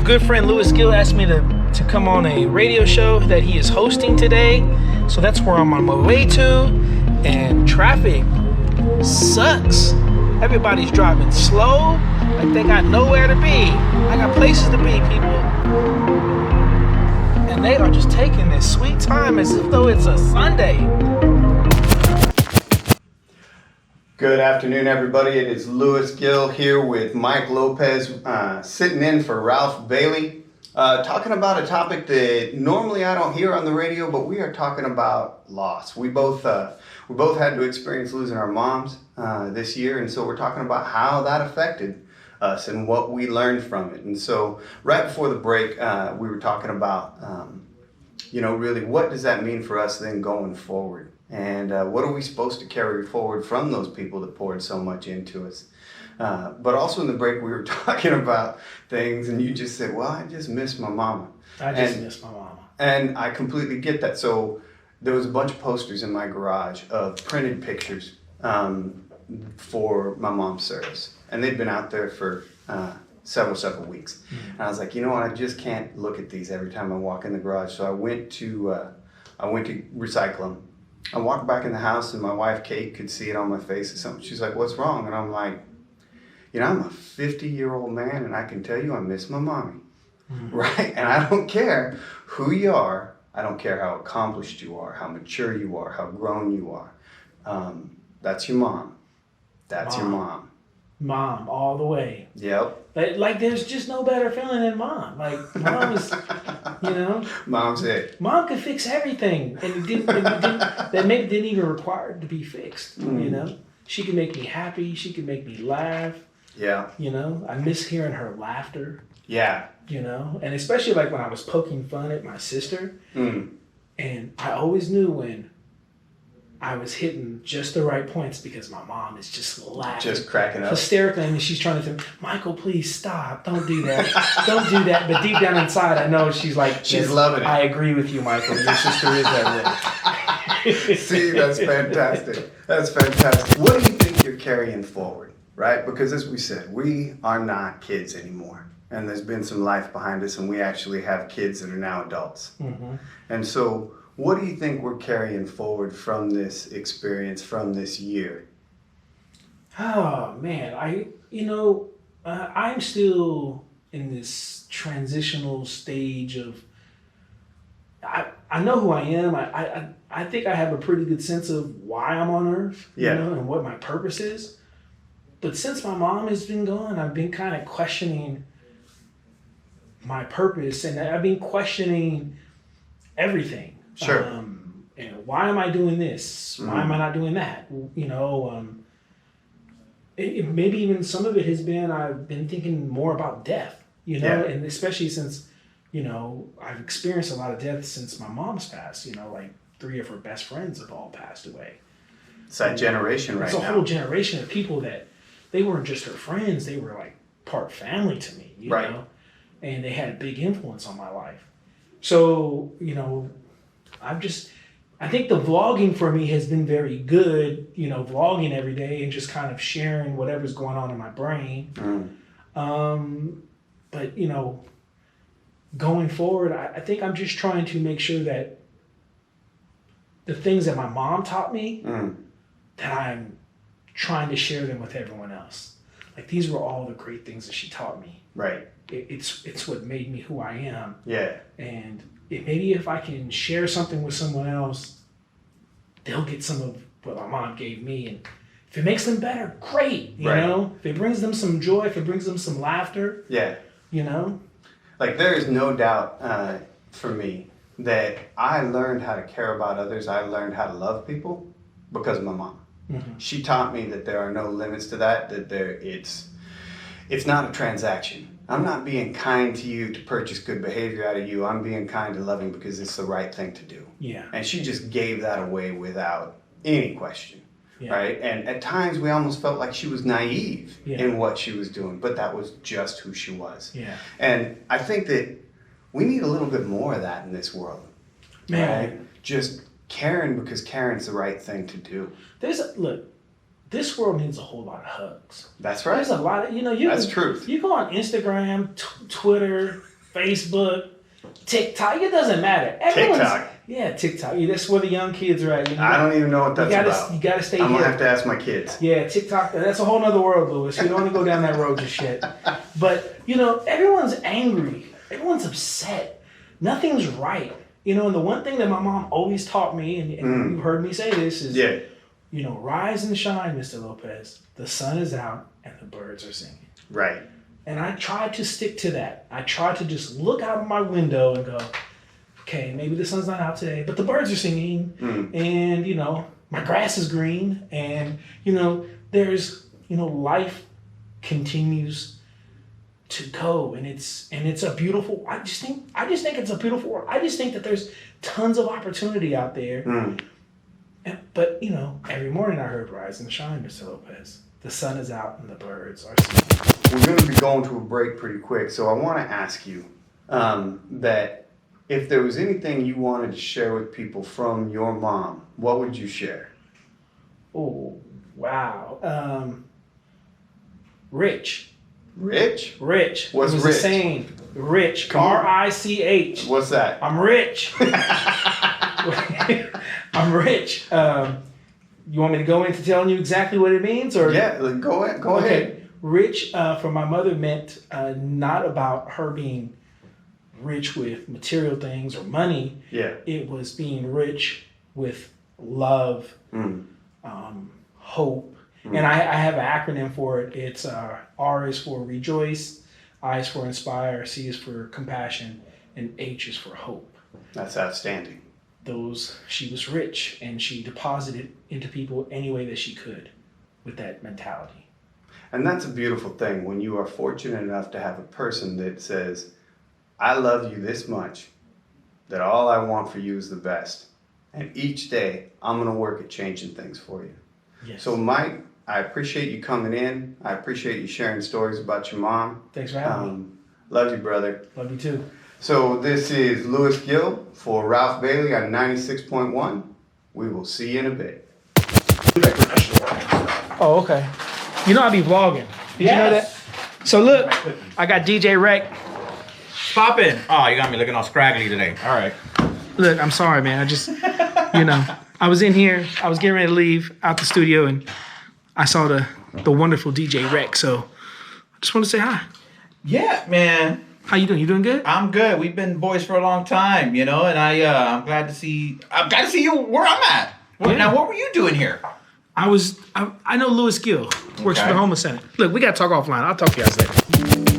good friend Louis Gill asked me to come on a radio show that he is hosting today. So that's where I'm on my way to. And traffic sucks. Everybody's driving slow, like they got nowhere to be. I got places to be, people. And they are just taking this sweet time as if though it's a Sunday. Good afternoon, everybody. It is Louis Gill here with Mike Lopez, sitting in for Ralph Bailey, talking about a topic that normally I don't hear on the radio, but we are talking about loss. We both had to experience losing our moms this year, and so we're talking about how that affected us and what we learned from it. And so right before the break, we were talking about, really what does that mean for us then going forward? And what are we supposed to carry forward from those people that poured so much into us? But also in the break, we were talking about things, and you just said, well, I just miss my mama. Miss my mama. And I completely get that. So there was a bunch of posters in my garage of printed pictures for my mom's service. And they'd been out there for several weeks. Mm-hmm. And I was like, you know what, I just can't look at these every time I walk in the garage. So I went to recycle them. I walked back in the house, and my wife, Kate, could see it on my face or something. She's like, what's wrong? And I'm like, I'm a 50-year-old man, and I can tell you I miss my mommy, right? And I don't care who you are. I don't care how accomplished you are, how mature you are, how grown you are. That's your mom. That's your mom. Mom, all the way. Yep. Like there's just no better feeling than mom. Like mom is, Mom's it. Mom could fix everything, and that maybe didn't even require it to be fixed. She could make me happy. She could make me laugh. Yeah. I miss hearing her laughter. Yeah. And especially like when I was poking fun at my sister, and I always knew when I was hitting just the right points because my mom is just laughing. Just cracking up. Hysterically. And she's trying to say, Michael, please stop. Don't do that. Don't do that. But deep down inside, I know she's like, she's loving it. I agree with you, Michael. Your sister is that way. See, that's fantastic. That's fantastic. What do you think you're carrying forward, right? Because as we said, we are not kids anymore. And there's been some life behind us, and we actually have kids that are now adults. Mm-hmm. And so, what do you think we're carrying forward from this experience, from this year? Oh man, I'm still in this transitional stage of. I know who I am. I think I have a pretty good sense of why I'm on Earth, and what my purpose is. But since my mom has been gone, I've been kind of questioning my purpose, and I've been questioning everything. Sure. And why am I doing this? Why am I not doing that? Maybe even some of it has been I've been thinking more about death, and especially since, I've experienced a lot of death since my mom's passed, like 3 of her best friends have all passed away. It's that generation right now. It's a whole generation of people that they weren't just her friends, they were like part family to me, you know, and they had a big influence on my life. So, I think the vlogging for me has been very good, vlogging every day and just kind of sharing whatever's going on in my brain. But, going forward, I think I'm just trying to make sure that the things that my mom taught me, that I'm trying to share them with everyone else. Like these were all the great things that she taught me. Right. It's what made me who I am. Yeah. And maybe if I can share something with someone else, they'll get some of what my mom gave me. And if it makes them better, great. You know, if it brings them some joy, if it brings them some laughter. Yeah. Like there is no doubt for me that I learned how to care about others. I learned how to love people because of my mom. Mm-hmm. She taught me that there are no limits to that. It's not a transaction. I'm not being kind to you to purchase good behavior out of you. I'm being kind and loving because it's the right thing to do. Yeah. And she just gave that away without any question. Yeah. Right? And at times we almost felt like she was naive in what she was doing, but that was just who she was. Yeah. And I think that we need a little bit more of that in this world. Man. Right? Just caring because caring's the right thing to do. Look, this world needs a whole lot of hugs. That's right. There's a lot of, that's truth. You go on Instagram, Twitter, Facebook, TikTok. It doesn't matter. TikTok. Yeah, TikTok. Yeah, that's where the young kids are at. I don't even know what that's about. You gotta stay I'm going to hip. have to ask my kids. Yeah, TikTok. That's a whole nother world, Louis. You don't want to go down that road just yet. But, everyone's angry. Everyone's upset. Nothing's right. And the one thing that my mom always taught me, and you've heard me say this, is, rise and shine, Mr. Lopez. The sun is out and the birds are singing. Right. And I try to stick to that. I try to just look out of my window and go, okay, maybe the sun's not out today, but the birds are singing, and, my grass is green, and, there's, life continues to go, and it's a beautiful, I just think it's a beautiful world. I just think that there's tons of opportunity out there. But, every morning I heard rise and shine, Mr. Lopez. The sun is out and the birds are singing. We're going to be going to a break pretty quick, so I want to ask you that if there was anything you wanted to share with people from your mom, what would you share? Oh, wow. Rich. Rich? Rich. What's it was rich? A saying. Rich. Come on. R-I-C-H. What's that? I'm rich. I'm rich. You want me to go into telling you exactly what it means, or? Yeah, go ahead. Rich for my mother meant not about her being rich with material things or money. Yeah. It was being rich with love, hope. And I have an acronym for it. It's R is for rejoice, I is for inspire, C is for compassion, and H is for hope. That's outstanding. She was rich, and she deposited into people any way that she could with that mentality. And that's a beautiful thing when you are fortunate enough to have a person that says, I love you this much, that all I want for you is the best. And each day, I'm going to work at changing things for you. Yes. So, Mike, I appreciate you coming in. I appreciate you sharing stories about your mom. Thanks for having me. Love you, brother. Love you too. So this is Louis Gill for Ralph Bailey on 96.1. We will see you in a bit. Oh, okay. I be vlogging. Did you know that? So look, I got DJ Rec. Pop in. Oh, you got me looking all scraggly today. All right. Look, I'm sorry, man. I just, I was in here. I was getting ready to leave out the studio, and I saw the wonderful DJ Rec. So I just want to say hi. Yeah, man. How you doing? You doing good? I'm good. We've been boys for a long time, and I'm glad to see you where I'm at. Now, what were you doing here? I know Louis Gill works for the homeless center. Look, we got to talk offline. I'll talk to you guys later.